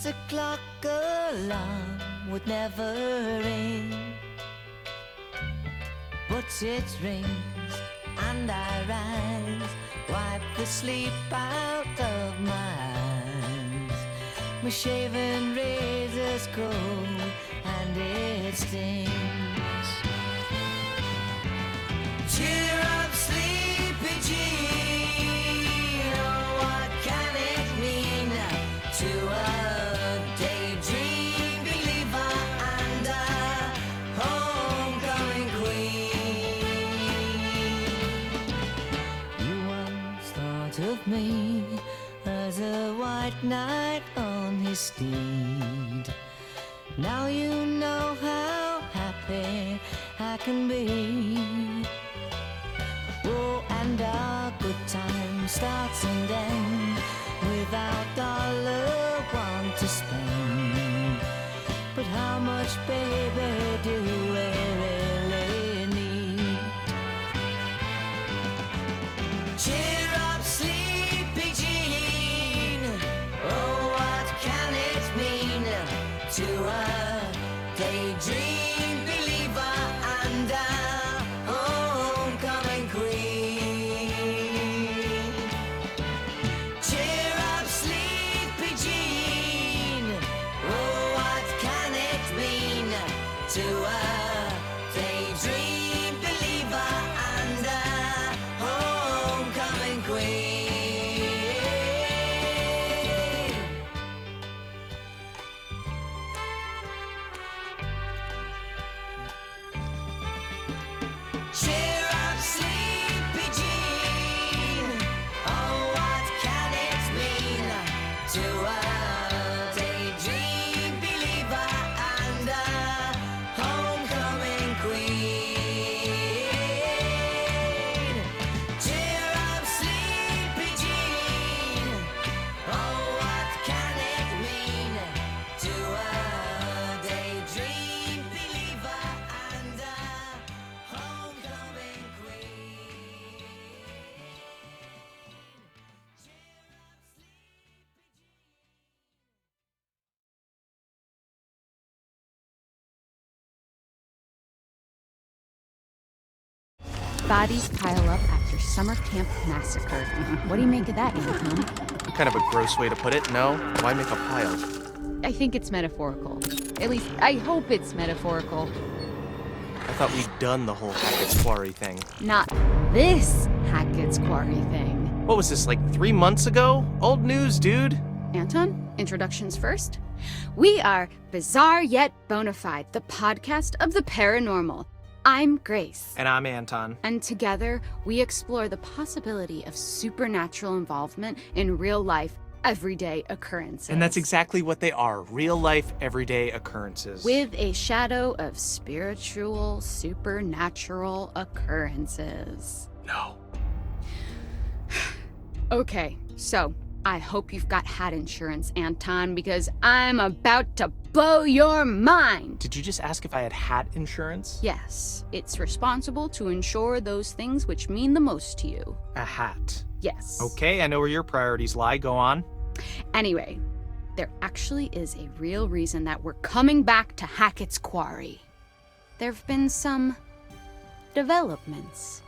the clock alarm would never ring, but it rings and I rise, wipe the sleep out of my eyes. My shaven razor's cold and it stings. Cheer up, sleepy Jean. Oh, what can it mean to a daydream believer and a homecoming queen? You once thought of me as a white knight on his steed. Now you know how happy I can be. Oh, and our good time starts and ends without dollar one to spend. But how much, baby, do we really need? Cheer up, sleepy Jean. Oh, what can it mean to a daydream believer and a homecoming queen? Cheer up, sleepy Jean. Oh, what can it mean to a daydream believer and a homecoming queen? Cheer up, sleepy Jean. Oh, what can it mean to a daydream believer and a homecoming queen? Cheer up, sleepy Jean. Oh, what can it mean to a daydream believer and a homecoming queen? Bodies pile up after summer camp massacre. What do you make of that, Anton? Kind of a gross way to put it, no? Why make a pile? I think it's metaphorical. At least, I hope it's metaphorical. I thought we'd done the whole Hackett's Quarry thing. Not this Hackett's Quarry thing. What was this, like 3 months ago? Old news, dude. Anton, introductions first. We are Bizarre Yet Bonafide, the podcast of the paranormal. I'm Grace. And I'm Anton. And together, we explore the possibility of supernatural involvement in real life, everyday occurrences. And that's exactly what they are, real-life, everyday occurrences. With a shadow of spiritual, supernatural occurrences. No. Okay, so I hope you've got hat insurance, Anton, because I'm about to blow your mind. Did you just ask if I had hat insurance? Yes, it's responsible to insure those things which mean the most to you. A hat. Yes. Okay, I know where your priorities lie. Go on. Anyway, there actually is a real reason that we're coming back to Hackett's Quarry. There've been some developments,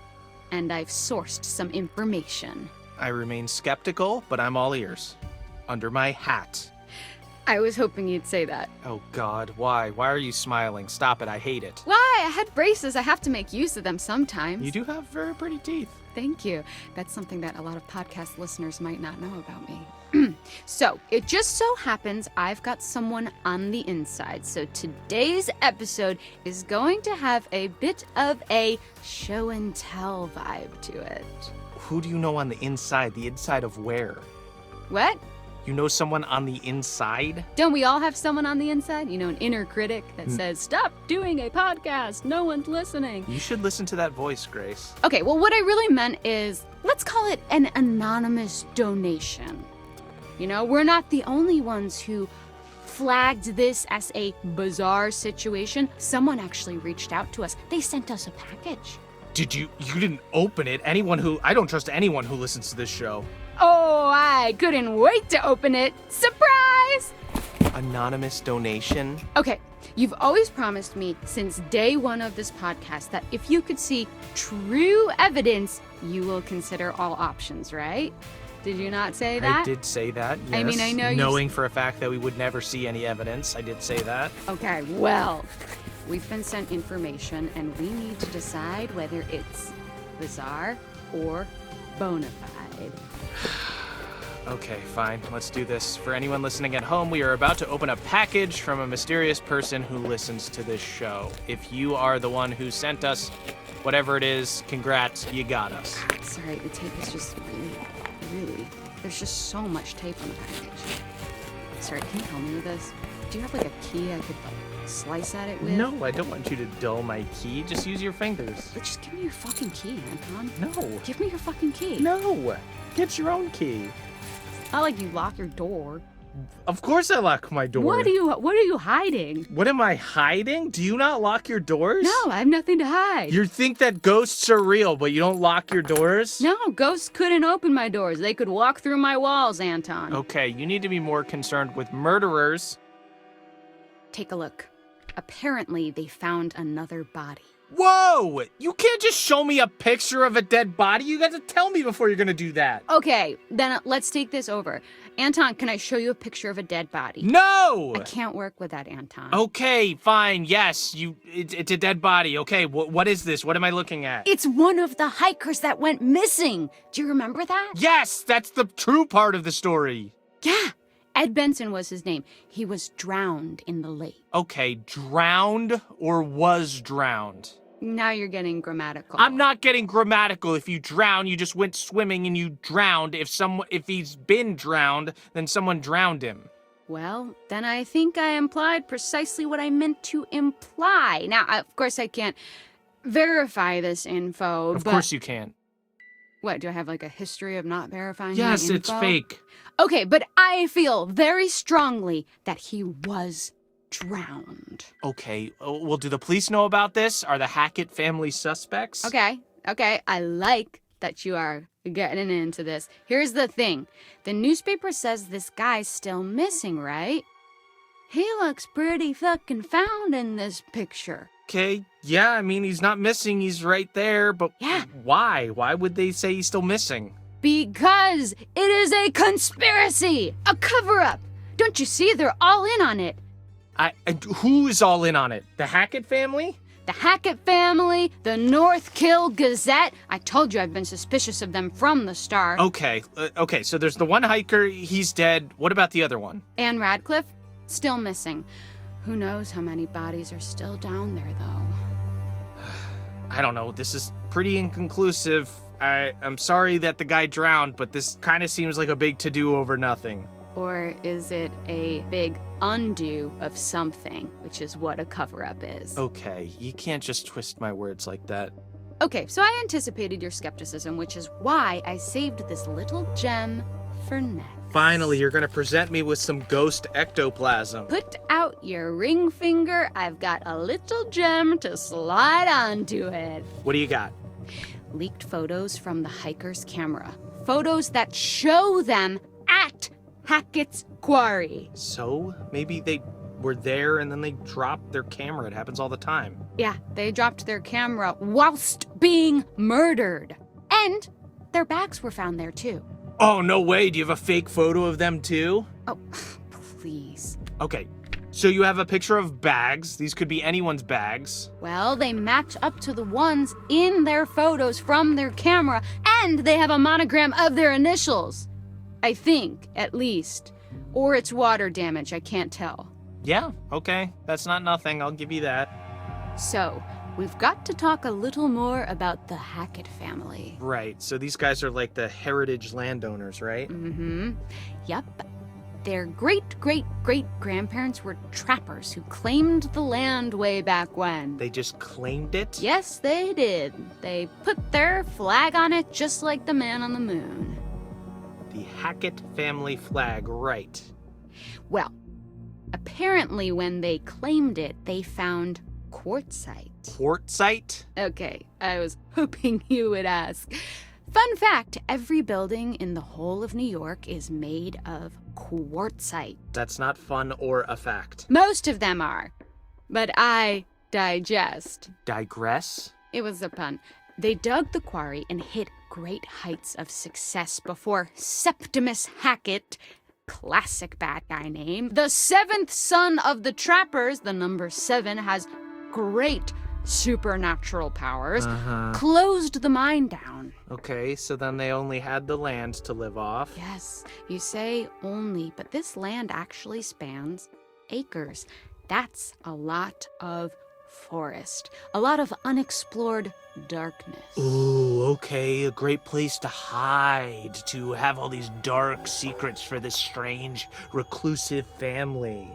and I've sourced some information. I remain skeptical, but I'm all ears. Under my hat. I was hoping you'd say that. Oh God, why? Why are you smiling? Stop it, I hate it. Why? I had braces. I have to make use of them sometimes. You do have very pretty teeth. Thank you. That's something that a lot of podcast listeners might not know about me. So, it just so happens I've got someone on the inside. So today's episode is going to have a bit of a show and tell vibe to it. Who do you know on the inside? The inside of where? What? You know someone on the inside? Don't we all have someone on the inside? You know, an inner critic that says, stop doing a podcast. No one's listening. You should listen to that voice, Grace. Okay, well, what I really meant is, let's call it an anonymous donation. You know, we're not the only ones who flagged this as a bizarre situation. Someone actually reached out to us. They sent us a package. Did you didn't open it? I don't trust anyone who listens to this show. Oh, I couldn't wait to open it. Surprise! Anonymous donation? Okay, you've always promised me since day one of this podcast that if you could see true evidence, you will consider all options, right? Did you not say that? I did say that, yes. I mean, I know you... Knowing for a fact that we would never see any evidence, I did say that. Okay, well, we've been sent information and we need to decide whether it's bizarre or bona fide. Okay, fine. Let's do this. For anyone listening at home, we are about to open a package from a mysterious person who listens to this show. If you are the one who sent us whatever it is, congrats, you got us. Sorry, the tape is just really, there's just so much tape on the package. Sorry, can you help me with this? Do you have like a key I could slice at it with? No, I don't want you to dull my key. Just use your fingers. But just give me your fucking key, Anton. No. Give me your fucking key. No. Get your own key. It's not like you lock your door. Of course I lock my door. What are you hiding? What am I hiding? Do you not lock your doors? No, I have nothing to hide. You think that ghosts are real, but you don't lock your doors? No, ghosts couldn't open my doors. They could walk through my walls, Anton. Okay, you need to be more concerned with murderers. Take a look. Apparently, they found another body. Whoa! You can't just show me a picture of a dead body. You got to tell me before you're gonna do that. Okay, then let's take this over. Anton, can I show you a picture of a dead body? No! I can't work with that, Anton. Okay, fine. Yes, it's a dead body. Okay, what is this? What am I looking at? It's one of the hikers that went missing. Do you remember that? Yes, that's the true part of the story. Yeah. Ed Benson was his name. He was drowned in the lake. Okay, drowned or was drowned? Now you're getting grammatical. I'm not getting grammatical. If you drown, you just went swimming and you drowned. If he's been drowned, then someone drowned him. Well, then I think I implied precisely what I meant to imply. Now, of course, I can't verify this info, Of but... course you can't. What, do I have like a history of not verifying Yes, my it's info? fake. Okay, but I feel very strongly that he was drowned. Okay, well, do the police know about this? Are the Hackett family suspects? Okay, I like that you are getting into this. Here's the thing. The newspaper says this guy's still missing, right? He looks pretty fucking found in this picture. Okay, yeah, I mean, he's not missing. He's right there, but Yeah. why? Why would they say he's still missing? Because it is a conspiracy! A cover-up! Don't you see? They're all in on it. Who is all in on it? The Hackett family? The Hackett family, the North Kill Gazette. I told you I've been suspicious of them from the start. Okay, so there's the one hiker, he's dead. What about the other one? Anne Radcliffe, still missing. Who knows how many bodies are still down there, though. I don't know, this is pretty inconclusive. I'm sorry that the guy drowned, but this kind of seems like a big to-do over nothing. Or is it a big undo of something, which is what a cover-up is? Okay, you can't just twist my words like that. Okay, so I anticipated your skepticism, which is why I saved this little gem for next. Finally, you're gonna present me with some ghost ectoplasm. Put out your ring finger. I've got a little gem to slide onto it. What do you got? Leaked photos from the hiker's camera. Photos that show them at Hackett's quarry. So, maybe they were there and then they dropped their camera. It happens all the time. Yeah, they dropped their camera whilst being murdered. And their bags were found there too. Oh, no way. Do you have a fake photo of them too? Oh, please. Okay, so you have a picture of bags. These could be anyone's bags. Well, they match up to the ones in their photos from their camera, and they have a monogram of their initials. I think, at least. Or it's water damage, I can't tell. Yeah, okay. That's not nothing. I'll give you that. So, we've got to talk a little more about the Hackett family. Right, so these guys are like the heritage landowners, right? Mm-hmm. Yep. Their great-great-great-grandparents were trappers who claimed the land way back when. They just claimed it? Yes, they did. They put their flag on it just like the man on the moon. The Hackett family flag, right. Well, apparently when they claimed it, they found quartzite. Quartzite? Okay, I was hoping you would ask. Fun fact, every building in the whole of New York is made of quartzite. That's not fun or a fact. Most of them are. But I digest. Digress? It was a pun. They dug the quarry and hit great heights of success before Septimus Hackett, classic bad guy name, the seventh son of the trappers, the number 7, has great supernatural powers, closed the mine down. Okay, so then they only had the land to live off. Yes, you say only, but this land actually spans acres. That's a lot of forest, a lot of unexplored darkness. Ooh, okay, a great place to hide, to have all these dark secrets for this strange, reclusive family.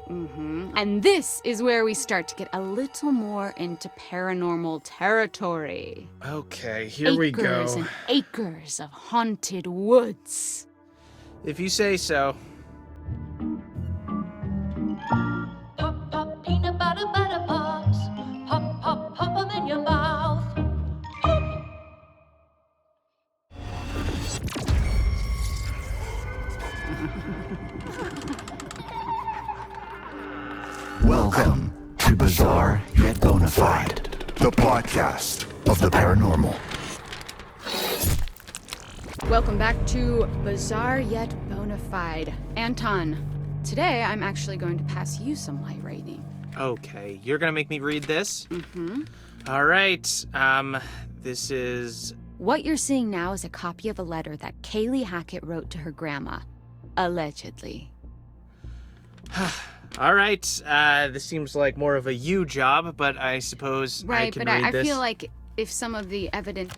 And this is where we start to get a little more into paranormal territory. Okay, here we go. Acres and acres of haunted woods. If you say so. Pop, pop, peanut butter, butter pops. Pop, pop, pop 'em in your mouth. Welcome to Bizarre Yet Bonafide, the podcast of the paranormal. Welcome back to Bizarre Yet Bonafide. Anton, today I'm actually going to pass you some light reading. Okay, you're gonna make me read this? All right, this is... What you're seeing now is a copy of a letter that Kaylee Hackett wrote to her grandma. Allegedly. All right, this seems like more of a you job, but I suppose I Right, can but read I this. feel like if some of the evidence...